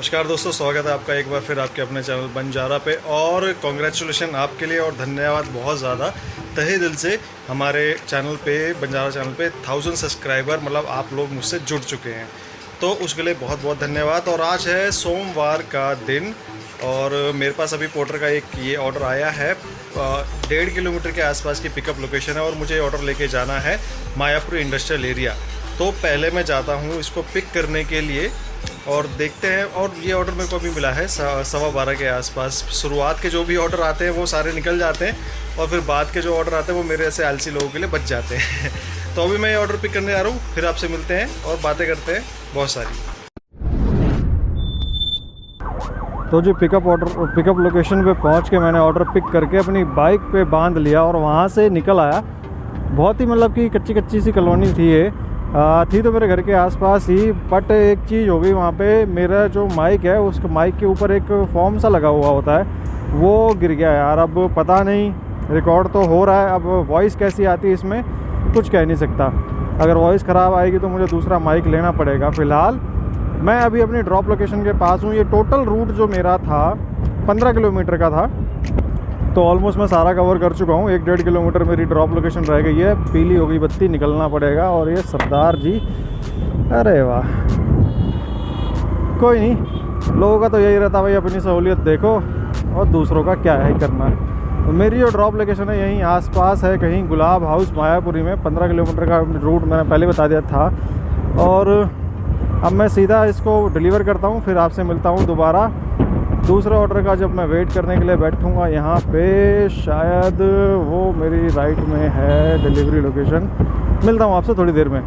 नमस्कार दोस्तों, स्वागत है आपका एक बार फिर आपके अपने चैनल बंजारा पे। और कॉन्ग्रेचुलेशन आपके लिए और धन्यवाद बहुत ज़्यादा तहे दिल से। हमारे चैनल पे, बंजारा चैनल पे 1000 सब्सक्राइबर मतलब आप लोग मुझसे जुड़ चुके हैं, तो उसके लिए बहुत बहुत धन्यवाद। और आज है सोमवार का दिन और मेरे पास अभी पोर्टर का एक ये ऑर्डर आया है। 1.5 किलोमीटर के आसपास की पिकअप लोकेशन है और मुझे ऑर्डर लेके जाना है मायापुर इंडस्ट्रियल एरिया। तो पहले मैं जाता हूँ इसको पिक करने के लिए और देखते हैं। और ये ऑर्डर मेरे को अभी मिला है 12:15 के आसपास। शुरुआत के जो भी ऑर्डर आते हैं वो सारे निकल जाते हैं और फिर बाद के जो ऑर्डर आते हैं वो मेरे ऐसे आलसी लोगों के लिए बच जाते हैं। तो अभी मैं ये ऑर्डर पिक करने जा रहा हूँ, फिर आपसे मिलते हैं और बातें करते हैं बहुत सारी। तो जी पिकअप लोकेशन पे पहुंच के मैंने ऑर्डर पिक करके अपनी बाइक पे बांध लिया और वहाँ से निकल आया। बहुत ही मतलब कि कच्ची सी कॉलोनी थी ये, थी तो मेरे घर के आसपास ही। बट एक चीज़ हो गई वहाँ पे, मेरा जो माइक है उसके माइक के ऊपर एक फॉर्म सा लगा हुआ होता है, वो गिर गया यार। अब पता नहीं, रिकॉर्ड तो हो रहा है, अब वॉइस कैसी आती है इसमें कुछ कह नहीं सकता। अगर वॉइस ख़राब आएगी तो मुझे दूसरा माइक लेना पड़ेगा। फ़िलहाल मैं अभी अपनी ड्रॉप लोकेशन के पास हूँ। ये टोटल रूट जो मेरा था 15 किलोमीटर का था, तो ऑलमोस्ट मैं सारा कवर कर चुका हूँ। 1-1.5 किलोमीटर मेरी ड्रॉप लोकेशन रह गई है। पीली हो गई बत्ती, निकलना पड़ेगा। और ये सरदार जी, अरे वाह, कोई नहीं, लोगों का तो यही रहता भाई, अपनी सहूलियत देखो और दूसरों का क्या है करना। तो मेरी जो ड्रॉप लोकेशन है यहीं आसपास है, कहीं गुलाब हाउस मायापुरी में। 15 किलोमीटर का रूट मैंने पहले बता दिया था। और अब मैं सीधा इसको डिलीवर करता हूँ, फिर आपसे मिलता हूँ दोबारा दूसरे ऑर्डर का। जब मैं वेट करने के लिए बैठूँगा यहाँ पे, शायद वो मेरी राइट में है डिलीवरी लोकेशन। मिलता हूँ आपसे थोड़ी देर में।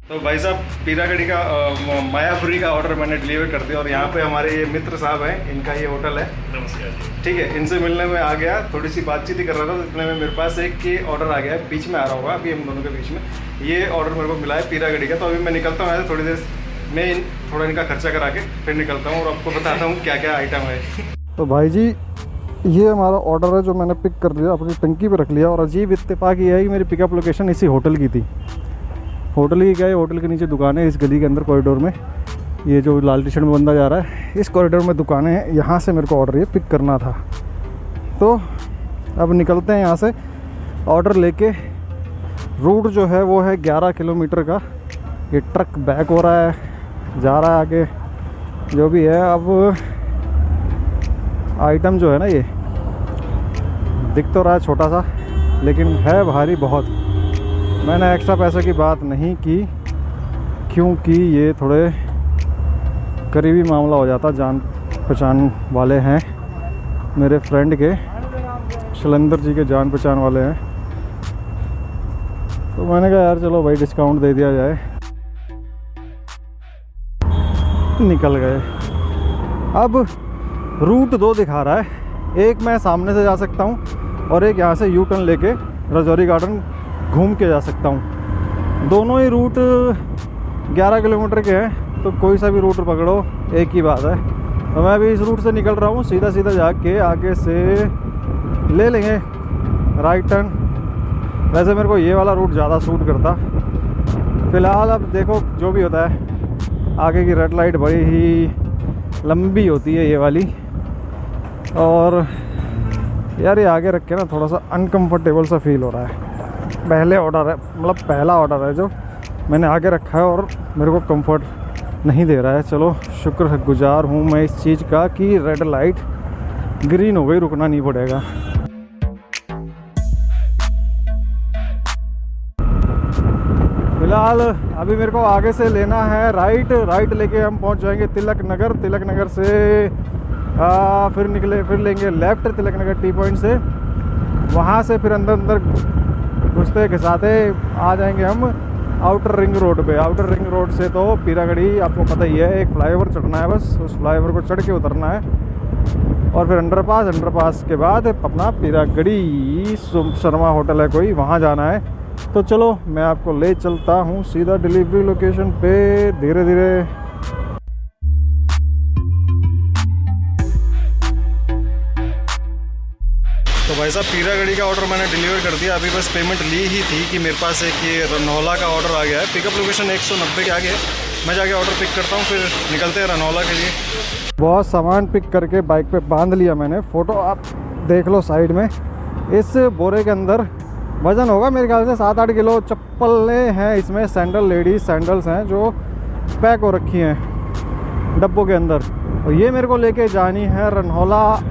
तो भाई साहब, पीरागढ़ी का मायापुरी का ऑर्डर मैंने डिलीवर कर दिया और यहाँ पे हमारे ये मित्र साहब हैं, इनका ये होटल है। नमस्कार जी। ठीक है, इनसे मिलने में आ गया, थोड़ी सी बातचीत ही कर रहा था, तो इतने में मेरे पास एक ये ऑर्डर आ गया है। बीच में आ रहा होगा अभी हम दोनों के बीच में। ये ऑर्डर मेरे को मिला है पीरागढ़ी का। तो अभी मैं निकलता हूँ ऐसे, थोड़ी देर में थोड़ा इनका खर्चा करा के फिर निकलता हूँ और आपको बताता हूँ क्या क्या आइटम है। तो भाई जी, ये हमारा ऑर्डर है जो मैंने पिक कर लिया, अपनी टंकी पर रख लिया। और अजीब इत्तेफाक ये है कि मेरी पिकअप लोकेशन इसी होटल की थी। होटल की क्या है, होटल के नीचे दुकानें हैं, इस गली के अंदर कॉरिडोर में। ये जो लाल टी शर्ट में बंदा जा रहा है, इस कॉरिडोर में दुकानें हैं। यहाँ से मेरे को ऑर्डर ये पिक करना था। तो अब निकलते हैं यहाँ से ऑर्डर लेके। रूट जो है वो है 11 किलोमीटर का। ये ट्रक बैक हो रहा है, जा रहा है आगे, जो भी है। अब आइटम जो है ना, ये दिख तो रहा है छोटा सा, लेकिन है भारी बहुत। मैंने एक्स्ट्रा पैसे की बात नहीं की क्योंकि ये थोड़े करीबी मामला हो जाता। जान पहचान वाले हैं मेरे फ्रेंड के, शैलेंद्र जी के जान पहचान वाले हैं। तो मैंने कहा यार चलो भाई डिस्काउंट दे दिया जाए। निकल गए। अब रूट 2 दिखा रहा है, एक मैं सामने से जा सकता हूँ और एक यहाँ से यू टर्न लेके राजौरी गार्डन घूम के जा सकता हूँ। दोनों ही रूट 11 किलोमीटर के हैं, तो कोई सा भी रूट पकड़ो एक ही बात है। तो मैं अभी इस रूट से निकल रहा हूँ, सीधा जाके आगे से ले लेंगे राइट टर्न। वैसे मेरे को ये वाला रूट ज़्यादा सूट करता। फ़िलहाल अब देखो जो भी होता है। आगे की रेड लाइट बड़ी ही लंबी होती है ये वाली। और यार ये आगे रख के ना थोड़ा सा अनकम्फर्टेबल सा फील हो रहा है। पहला ऑर्डर है जो मैंने आगे रखा है और मेरे को कंफर्ट नहीं दे रहा है। चलो शुक्रगुजार हूँ मैं इस चीज़ का कि रेड लाइट ग्रीन हो गई, रुकना नहीं पड़ेगा। फिलहाल अभी मेरे को आगे से लेना है राइट लेके हम पहुँच जाएंगे तिलक नगर से फिर लेंगे left Tilak Nagar T point से। वहाँ से फिर अंदर घुसते घिसाते आ जाएंगे हम आउटर रिंग रोड पे। आउटर रिंग रोड से तो पीरागढ़ी आपको पता ही है, एक फ्लाईओवर चढ़ना है, बस उस फ्लाईओवर को चढ़ के उतरना है और फिर अंडरपास के बाद अपना पीरागढ़ी शर्मा होटल है कोई, वहाँ जाना है। तो चलो मैं आपको ले चलता हूँ सीधा डिलीवरी लोकेशन पे धीरे धीरे। तो भाई साहब पीरागढ़ी का ऑर्डर मैंने डिलीवर कर दिया, अभी बस पेमेंट ली ही थी कि मेरे पास एक ये रनौला का ऑर्डर आ गया है। पिकअप लोकेशन 190 के आगे, मैं जाके ऑर्डर पिक करता हूँ, फिर निकलते हैं रनौला के लिए। बहुत सामान पिक करके बाइक पे बांध लिया मैंने, फ़ोटो आप देख लो साइड में। इस बोरे के अंदर वज़न होगा मेरे ख्याल से 7-8 किलो। चप्पलें हैं इसमें, सैंडल, लेडीज़ सैंडल्स हैं जो पैक हो रखी हैं डब्बों के अंदर। और ये मेरे को लेके जानी है रनौला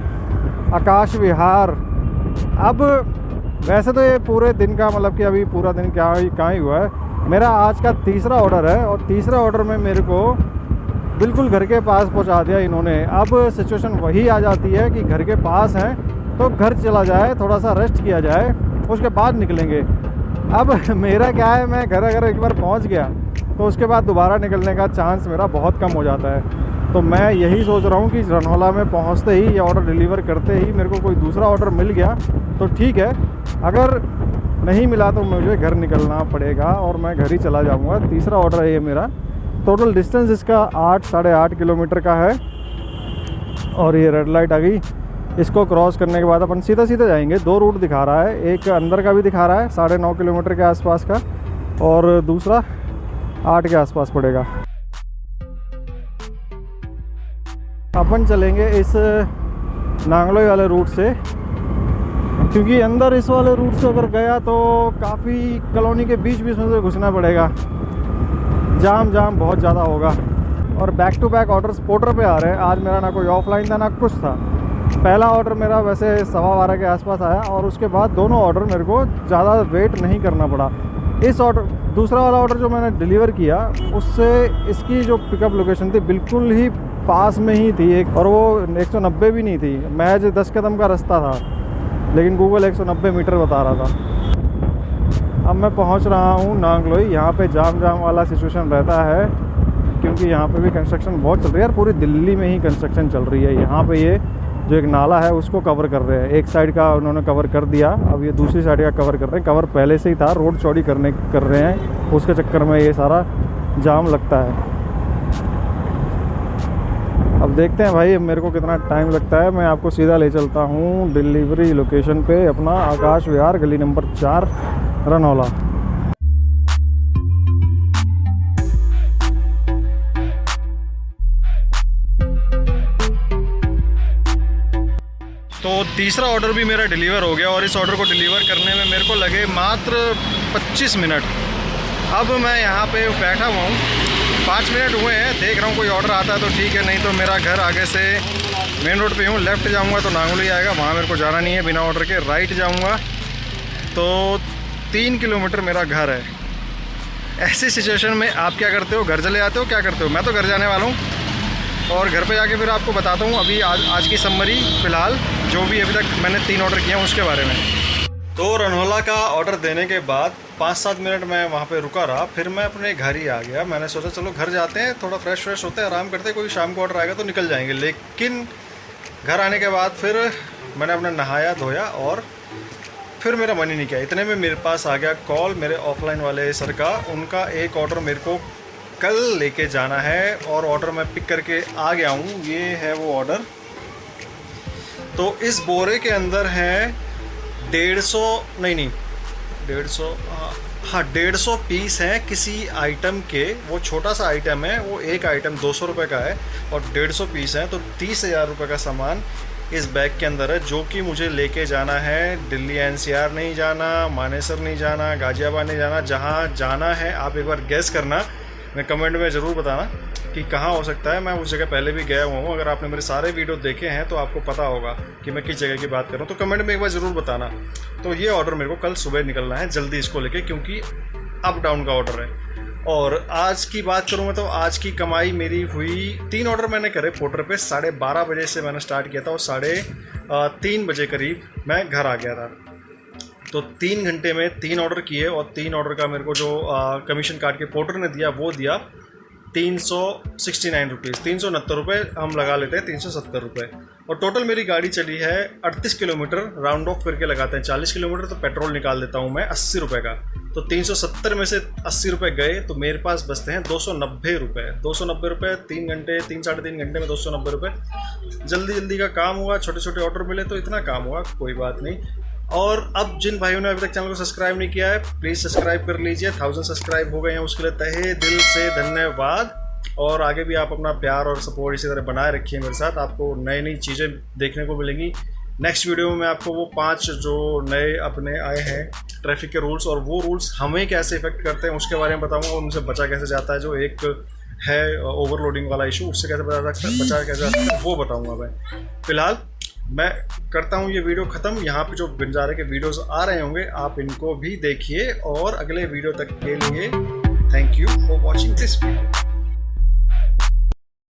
आकाश विहार। अब वैसे तो ये पूरे दिन का मतलब कि अभी पूरा दिन कहाँ ही हुआ है। मेरा आज का तीसरा ऑर्डर है और तीसरा ऑर्डर में मेरे को बिल्कुल घर के पास पहुंचा दिया इन्होंने। अब सिचुएशन वही आ जाती है कि घर के पास हैं तो घर चला जाए, थोड़ा सा रेस्ट किया जाए, उसके बाद निकलेंगे। अब मेरा क्या है, मैं घर अगर एक बार पहुंच गया तो उसके बाद दोबारा निकलने का चांस मेरा बहुत कम हो जाता है। तो मैं यही सोच रहा हूँ कि रनौला में पहुँचते ही या ऑर्डर डिलीवर करते ही मेरे को कोई दूसरा ऑर्डर मिल गया तो ठीक है, अगर नहीं मिला तो मुझे घर निकलना पड़ेगा और मैं घर ही चला जाऊँगा। तीसरा ऑर्डर है ये मेरा। टोटल डिस्टेंस इसका 8-8.5 किलोमीटर का है। और ये रेड लाइट आ गई, इसको क्रॉस करने के बाद अपन सीधा जाएंगे। 2 रूट दिखा रहा है, एक अंदर का भी दिखा रहा है 9.5 किलोमीटर के आसपास का, और दूसरा 8 के आसपास पड़ेगा। अपन चलेंगे इस नांगलोई वाले रूट से, क्योंकि अंदर इस वाले रूट से अगर गया तो काफ़ी कॉलोनी के बीच में से घुसना पड़ेगा, जाम बहुत ज़्यादा होगा। और back to back orders Porter पे आ रहे हैं। आज मेरा ना कोई ऑफलाइन था ना कुछ था। पहला ऑर्डर मेरा वैसे 12:15 के आसपास आया और उसके बाद दोनों ऑर्डर मेरे को ज़्यादा वेट नहीं करना पड़ा। इस ऑर्डर, दूसरा वाला ऑर्डर जो मैंने डिलीवर किया उससे इसकी जो पिकअप लोकेशन थी बिल्कुल ही पास में ही थी एक, और वो 190 भी नहीं थी, महज 10 कदम का रास्ता था, लेकिन गूगल 190 मीटर बता रहा था। अब मैं पहुंच रहा हूं नांगलोई। यहाँ पे जाम वाला सिचुएशन रहता है क्योंकि यहाँ पे भी कंस्ट्रक्शन बहुत चल रही है यार। पूरी दिल्ली में ही कंस्ट्रक्शन चल रही है। यहाँ पे ये जो एक नाला है उसको कवर कर रहे हैं, एक साइड का उन्होंने कवर कर दिया, अब ये दूसरी साइड का कवर कर रहे हैं। कवर पहले से ही था, रोड चौड़ी कर रहे हैं, उसके चक्कर में ये सारा जाम लगता है। अब देखते हैं भाई मेरे को कितना टाइम लगता है। मैं आपको सीधा ले चलता हूँ डिलीवरी लोकेशन पे, अपना आकाश विहार, गली नंबर 4, रनौला। तो तीसरा ऑर्डर भी मेरा डिलीवर हो गया और इस ऑर्डर को डिलीवर करने में मेरे को लगे मात्र 25 मिनट। अब मैं यहाँ पे बैठा हुआ हूँ, 5 मिनट हुए हैं, देख रहा हूँ कोई ऑर्डर आता है तो ठीक है, नहीं तो मेरा घर आगे से मेन रोड पे हूँ, लेफ़्ट जाऊँगा तो नांगलोई आएगा, वहाँ मेरे को जाना नहीं है बिना ऑर्डर के। राइट जाऊँगा तो 3 किलोमीटर मेरा घर है। ऐसी सिचुएशन में आप क्या करते हो, घर चले जाते हो, क्या करते हो? मैं तो घर जाने वाला हूँ और घर पे जाके फिर आपको बताता हूँ अभी आज की समरी, फ़िलहाल जो भी अभी तक मैंने 3 ऑर्डर किए हैं उसके बारे में। तो रनौला का ऑर्डर देने के बाद 5-7 मिनट मैं वहाँ पे रुका रहा, फिर मैं अपने घर ही आ गया। मैंने सोचा चलो घर जाते हैं, थोड़ा फ्रेश होते हैं, आराम करते हैं, कोई शाम को ऑर्डर आएगा तो निकल जाएंगे। लेकिन घर आने के बाद फिर मैंने अपना नहाया धोया और फिर मेरा मन ही नहीं किया। इतने में मेरे पास आ गया कॉल मेरे ऑफलाइन वाले सर का। उनका एक ऑर्डर मेरे को कल लेके जाना है और ऑर्डर मैं पिक करके आ गया हूँ। ये है वो ऑर्डर। तो इस बोरे के अंदर है 150 पीस हैं किसी आइटम के। वो छोटा सा आइटम है, वो एक आइटम 200 रुपये का है और 150 पीस हैं, तो 30,000 रुपये का सामान इस बैग के अंदर है, जो कि मुझे लेके जाना है। दिल्ली NCR नहीं जाना, मानेसर नहीं जाना, गाजियाबाद नहीं जाना, जहाँ जाना है आप एक बार गेस करना, मैं कमेंट में ज़रूर बताना कि कहाँ हो सकता है। मैं उस जगह पहले भी गया हुआ हूँ, अगर आपने मेरे सारे वीडियो देखे हैं तो आपको पता होगा कि मैं किस जगह की बात कर रहा हूँ, तो कमेंट में एक बार ज़रूर बताना। तो ये ऑर्डर मेरे को कल सुबह निकलना है जल्दी इसको लेके, क्योंकि अप डाउन का ऑर्डर है। और आज की बात करूँ मैं तो आज की कमाई मेरी हुई, 3 ऑर्डर मैंने करे पोर्टर पे, 12:30 बजे से मैंने स्टार्ट किया था और 3:30 बजे करीब मैं घर आ गया था। तो 3 घंटे में 3 ऑर्डर किए और 3 ऑर्डर का मेरे को जो कमीशन काट के पोर्टर ने दिया वो दिया 369 रुपीज़, 369 रुपये हम लगा लेते हैं, 370 रुपये। और टोटल मेरी गाड़ी चली है 38 किलोमीटर, राउंड ऑफ करके लगाते हैं 40 किलोमीटर, तो पेट्रोल निकाल देता हूँ मैं 80 रुपये का। तो 370 में से 80 रुपये गए, तो मेरे पास बचते हैं 290 रुपये। 290 रुपये 3 घंटे, 3-3.5 घंटे में 290 रुपये। जल्दी जल्दी का काम हुआ, छोटे छोटे ऑर्डर मिले तो इतना काम हुआ, कोई बात नहीं। और अब जिन भाइयों ने अभी तक चैनल को सब्सक्राइब नहीं किया है, प्लीज़ सब्सक्राइब कर लीजिए। 1000 सब्सक्राइब हो गए हैं, उसके लिए तहे दिल से धन्यवाद। और आगे भी आप अपना प्यार और सपोर्ट इसी तरह बनाए रखिए मेरे साथ। आपको नई नई चीज़ें देखने को मिलेंगी। नेक्स्ट वीडियो में मैं आपको वो 5 जो नए अपने आए हैं ट्रैफिक के रूल्स, और वो रूल्स हमें कैसे इफेक्ट करते हैं उसके बारे में बताऊंगा, और उनसे बचा कैसे जाता है। जो एक है ओवरलोडिंग वाला इशू, उससे कैसे बचा कैसे जाता है वो बताऊंगा मैं। फिलहाल मैं करता हूँ ये वीडियो ख़त्म। यहाँ पे जो बंजारे के वीडियोस आ रहे होंगे आप इनको भी देखिए, और अगले वीडियो तक के लिए thank you for watching this video.